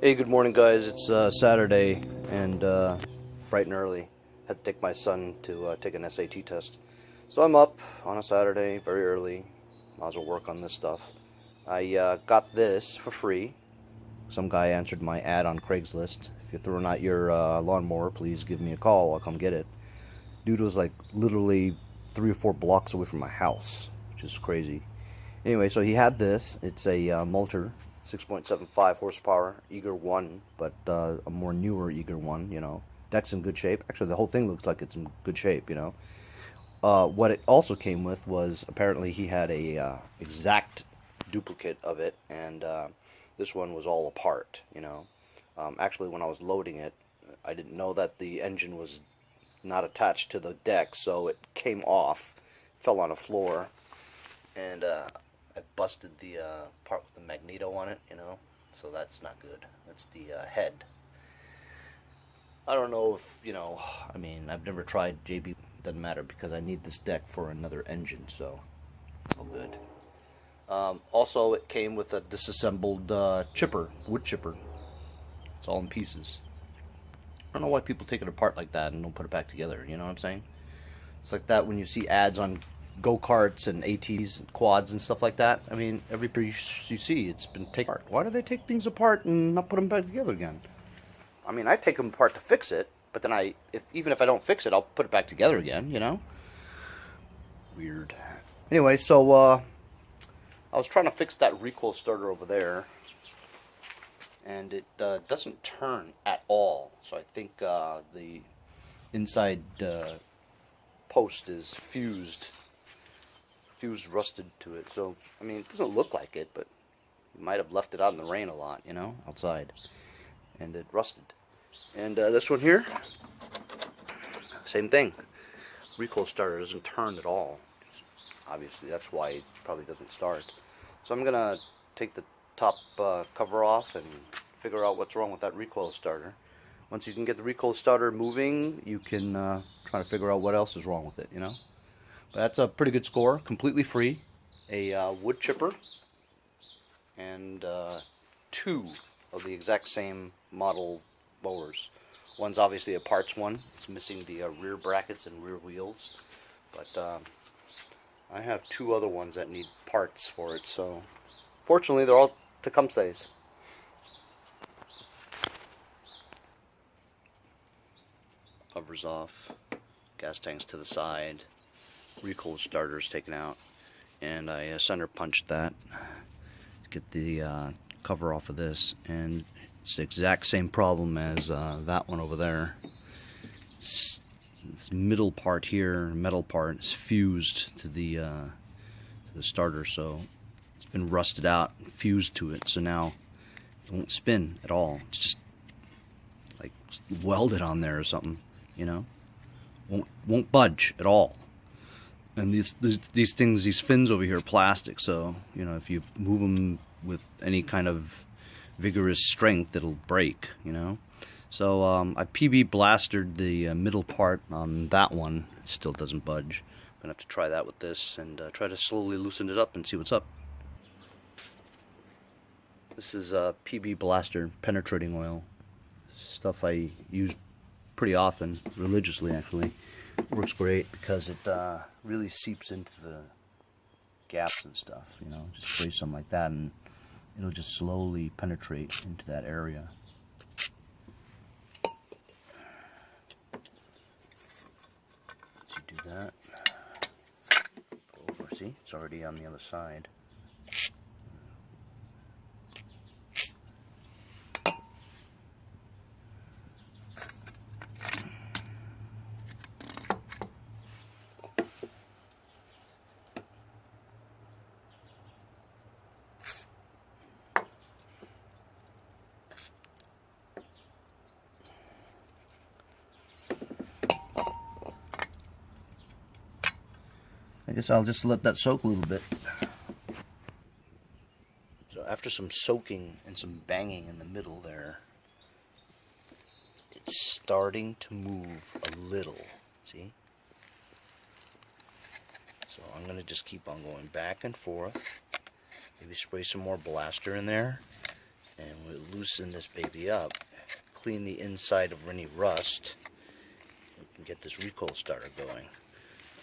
Hey, good morning, guys. It's Saturday and bright and early. Had to take my son to take an SAT test. So I'm up on a Saturday, very early. Might as well work on this stuff. I got this for free. Some guy answered my ad on Craigslist. If you're throwing out your lawnmower, please give me a call. I'll come get it. Dude was like literally 3 or 4 blocks away from my house, which is crazy. Anyway, so he had this. It's a Mower. 6.75 horsepower, Eager 1, but a more newer Eager 1, you know. Deck's in good shape. Actually, the whole thing looks like it's in good shape, you know. What it also came with was, apparently he had a exact duplicate of it, and this one was all apart, you know. Actually, when I was loading it, I didn't know that the engine was not attached to the deck, so it came off, fell on the floor, and I busted the part with the magneto on it, you know, so that's not good. That's the head. I don't know if, you know, I mean, I've never tried JB, doesn't matter, because I need this deck for another engine, so it's all good. Also, it came with a disassembled chipper, wood chipper. It's all in pieces. I don't know why people take it apart like that and don't put it back together, you know what I'm saying? It's like that when you see ads on go-karts and ATs and quads and stuff like that. I mean, every piece you see, it's been taken apart. Why do they take things apart and not put them back together again? I mean, I take them apart to fix it, but then even if I don't fix it, I'll put it back together again, you know? Weird. Anyway, so I was trying to fix that recoil starter over there, and it doesn't turn at all. So I think the inside post is fused rusted to it. So I mean, it doesn't look like it, but you might have left it out in the rain a lot, you know, outside, and it rusted. And this one here, same thing. Recoil starter doesn't turn at all. Obviously, that's why it probably doesn't start. So I'm gonna take the top cover off and figure out what's wrong with that recoil starter. Once you can get the recoil starter moving, you can try to figure out what else is wrong with it, you know. But that's a pretty good score, completely free. A wood chipper, and 2 of the exact same model mowers. One's obviously a parts one. It's missing the rear brackets and rear wheels. But I have 2 other ones that need parts for it. So fortunately, they're all Tecumsehs. Covers off, gas tanks to the side, recoil starters taken out, and I center punched that to get the cover off of this, and it's the exact same problem as that one over there. This middle part here, metal part, is fused to the starter, so it's been rusted out and fused to it, so now it won't spin at all. It's just like welded on there or something, you know. Won't budge at all. And these things, these fins over here are plastic, so you know, if you move them with any kind of vigorous strength, it'll break, you know. So I PB blastered the middle part on that one. It still doesn't budge. I'm gonna have to try that with this and try to slowly loosen it up and see what's up. This is PB blaster penetrating oil, stuff I use pretty often, religiously actually. Works great because it really seeps into the gaps and stuff, you know. Just spray some like that and it'll just slowly penetrate into that area. Once you do that, go over, see, it's already on the other side. I guess I'll just let that soak a little bit. So after some soaking and some banging in the middle there, it's starting to move a little, see? So I'm going to just keep on going back and forth. Maybe spray some more blaster in there And we'll loosen this baby up, clean the inside of any rust, and get this recoil starter going.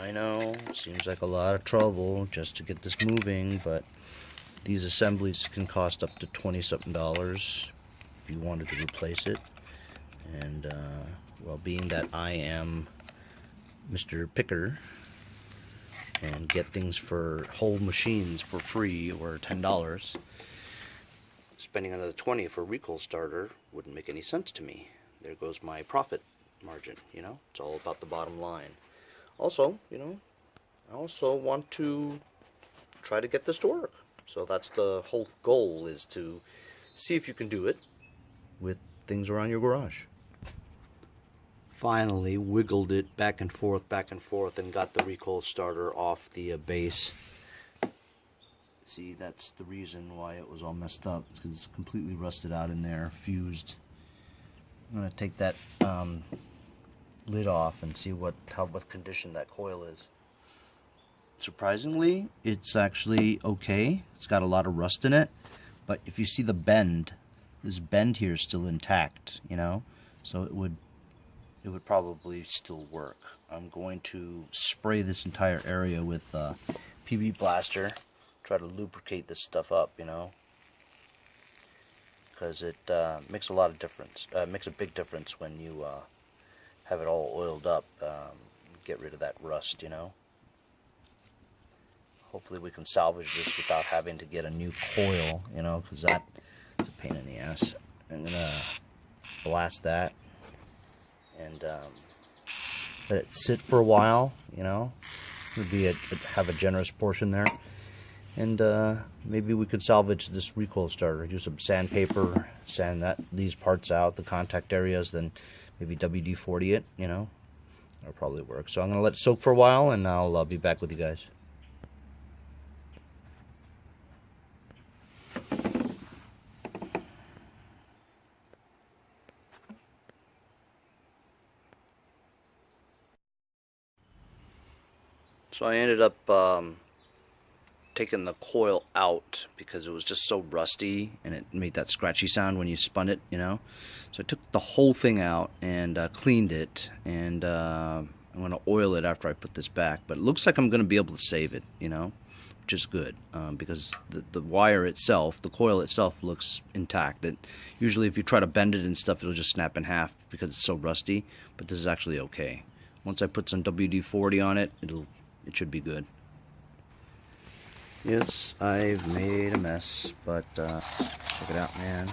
I know, it seems like a lot of trouble just to get this moving, but these assemblies can cost up to $20-something if you wanted to replace it. And well, being that I am Mr. Picker and get things for whole machines for free or $10, spending another $20 for a recoil starter wouldn't make any sense to me. There goes my profit margin, you know. It's all about the bottom line. Also, you know, I also want to try to get this to work. So that's the whole goal, is to see if you can do it with things around your garage. Finally wiggled it back and forth, and got the recoil starter off the base. See, that's the reason why it was all messed up. It's because it's completely rusted out in there, fused. I'm going to take that lid off and see what condition that coil is. Surprisingly, it's actually okay. It's got a lot of rust in it, but if you see the bend, this bend here is still intact, you know, so it would probably still work. I'm going to spray this entire area with PB Blaster, try to lubricate this stuff up, you know, because it makes a lot of difference. Makes a big difference when you have it all oiled up. Get rid of that rust, you know. Hopefully we can salvage this without having to get a new coil, you know, because that's a pain in the ass. I'm gonna blast that and let it sit for a while, you know. Would be have a generous portion there, and maybe we could salvage this recoil starter. Use some sandpaper, sand these parts out, the contact areas, then maybe WD-40 it, you know. That'll probably work. So I'm gonna let it soak for a while, and I'll be back with you guys. So I ended up taking the coil out because it was just so rusty and it made that scratchy sound when you spun it, you know. So I took the whole thing out and cleaned it, and I'm going to oil it after I put this back. But it looks like I'm going to be able to save it, you know, which is good, because the wire itself, the coil itself, looks intact. Usually if you try to bend it and stuff, it'll just snap in half because it's so rusty, but this is actually okay. Once I put some WD-40 on it, it should be good. Yes, I've made a mess, but check it out, man.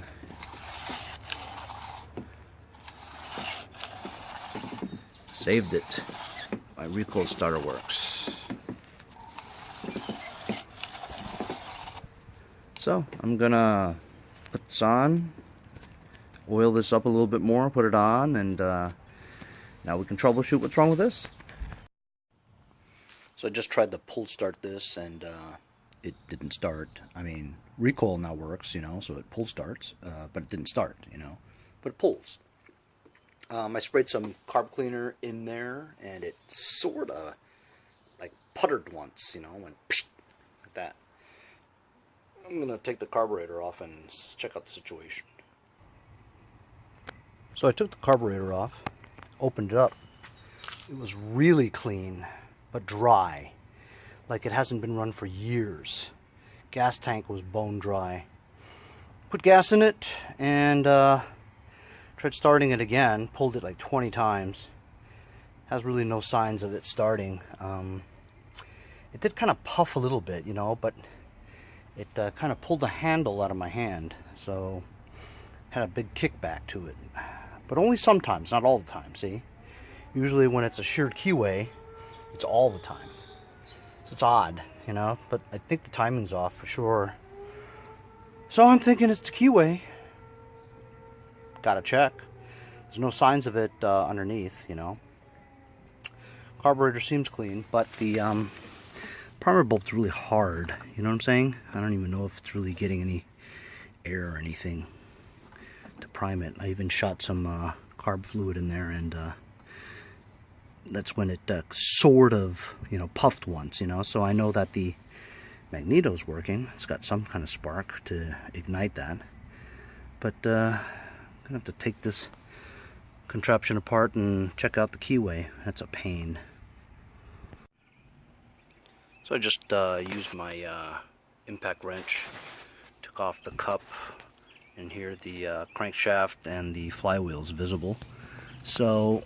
Saved it. My recoil starter works. So I'm gonna put this on, oil this up a little bit more, put it on, and now we can troubleshoot what's wrong with this. So I just tried to pull start this, and it didn't start. I mean, recoil now works, you know, so it pull starts, but it didn't start, you know, but it pulls. I sprayed some carb cleaner in there, and it sort of like puttered once, you know, went psh, like that. I'm going to take the carburetor off and check out the situation. So I took the carburetor off, opened it up. It was really clean, but dry, like it hasn't been run for years. Gas tank was bone dry. Put gas in it and tried starting it again, pulled it like 20 times. Has really no signs of it starting. It did kind of puff a little bit, you know, but it kind of pulled the handle out of my hand, so had a big kickback to it. But only sometimes, not all the time, see? Usually when it's a Sheared Keyway, it's all the time. So it's odd, you know, but I think the timing's off for sure. So I'm thinking it's the Keyway. Gotta check. There's no signs of it underneath, you know. Carburetor seems clean, but the primer bulb's really hard, you know what I'm saying? I don't even know if it's really getting any air or anything to prime it. I even shot some carb fluid in there, and that's when it sort of, you know, puffed once, you know, so I know that the magneto's working. It's got some kind of spark to ignite that. but I'm gonna have to take this contraption apart and check out the keyway. That's a pain. So I just used my impact wrench, took off the cup, and here the crankshaft and the flywheel is visible. So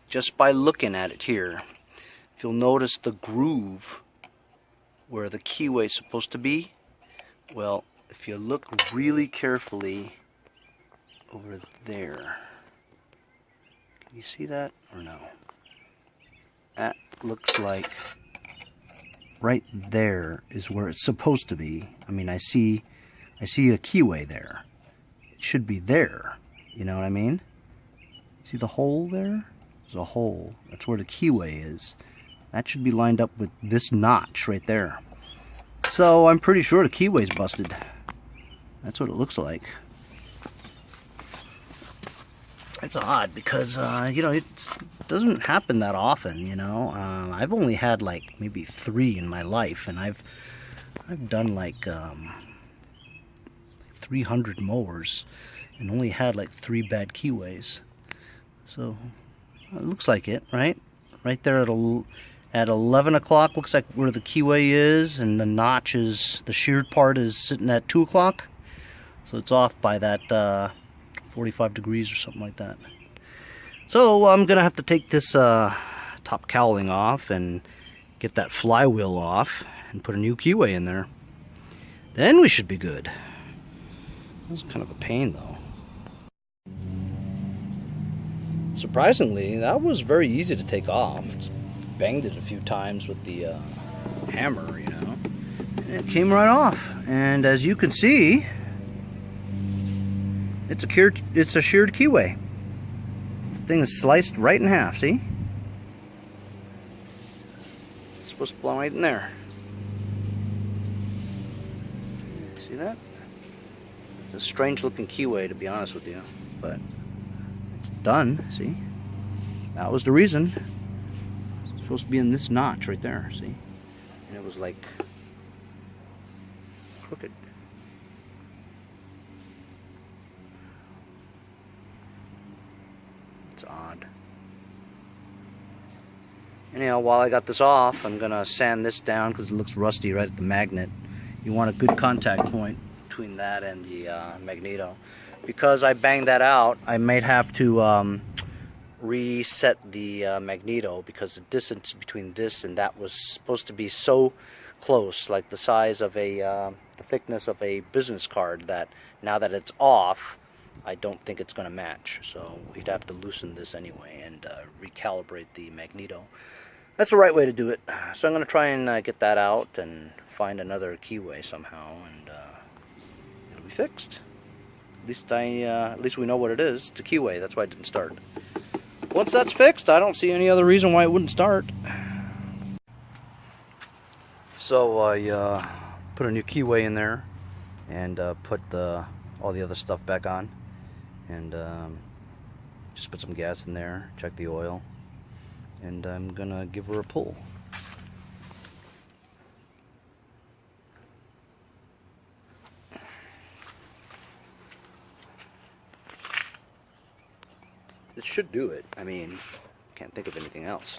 just by looking at it here, if you'll notice the groove where the keyway is supposed to be, well, if you look really carefully over there, can you see that or no? That looks like right there is where it's supposed to be. I mean, I see a keyway there. It should be there. You know what I mean? See the hole there? There's a hole. That's where the keyway is. That should be lined up with this notch right there. So I'm pretty sure the keyway's busted. That's what it looks like. It's odd because, you know, it doesn't happen that often, you know. I've only had like maybe 3 in my life, and I've done like 300 mowers and only had like 3 bad keyways. So it looks like it, right? Right there at 11 o'clock looks like where the keyway is, and the notch is, the sheared part is sitting at 2 o'clock. So it's off by that 45 degrees or something like that. So I'm gonna have to take this top cowling off and get that flywheel off and put a new keyway in there. Then we should be good. That was kind of a pain though. Surprisingly, that was very easy to take off. Just banged it a few times with the hammer, you know, and it came right off. And as you can see, it's a sheared keyway. This thing is sliced right in half, see? It's supposed to belong right in there. See that? It's a strange looking keyway, to be honest with you, but it's done, see? That was the reason. It's supposed to be in this notch right there, see? And it was like crooked. It's odd. Anyhow, while I got this off, I'm gonna sand this down because it looks rusty right at the magnet. You want a good contact point between that and the magneto. Because I banged that out, I might have to reset the magneto, because the distance between this and that was supposed to be so close, like the size of the thickness of a business card, that now that it's off, I don't think it's going to match. So we'd have to loosen this anyway and recalibrate the magneto. That's the right way to do it. So I'm going to try and get that out and find another keyway somehow, and it'll be fixed. At least we know what it is. It's a keyway. That's why it didn't start. Once that's fixed, I don't see any other reason why it wouldn't start. So I put a new keyway in there and put all the other stuff back on, and just put some gas in there, check the oil, and I'm gonna give her a pull. This should do it. I mean, can't think of anything else.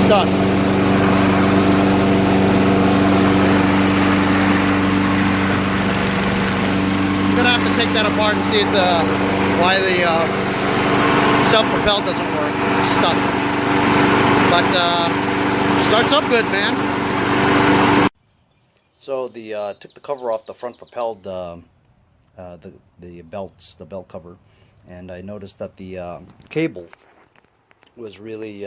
Done. Take that apart and see why the self-propelled doesn't work. It's stuck. But starts up good, man. So took the cover off the front propelled the belt cover, and I noticed that the cable was really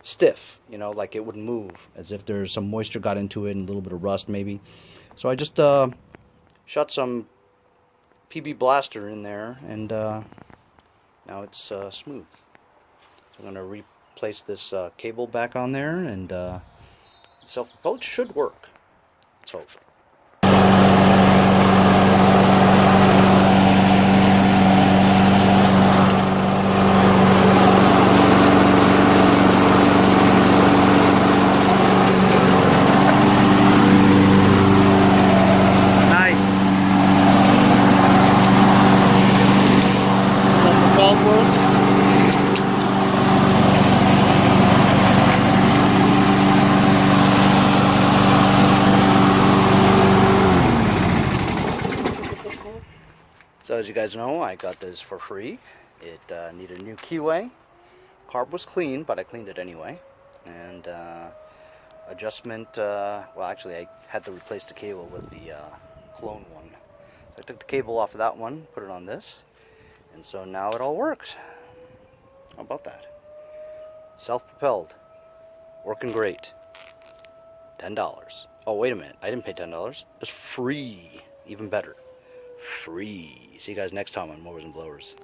stiff, you know, like it wouldn't move, as if there's some moisture got into it and a little bit of rust maybe. So I just shot some PB blaster in there, and now it's smooth. So I'm going to place this cable back on there, and self-propelled should work. Let's hope. So as you guys know, I got this for free. It needed a new keyway. Carb was clean, but I cleaned it anyway. And adjustment, well actually I had to replace the cable with the clone one. I took the cable off of that one, put it on this, and so now it all works. How about that? Self-propelled, working great. $10. Oh wait a minute, I didn't pay $10. It's free, even better. Free. See you guys next time on Mowers and Blowers.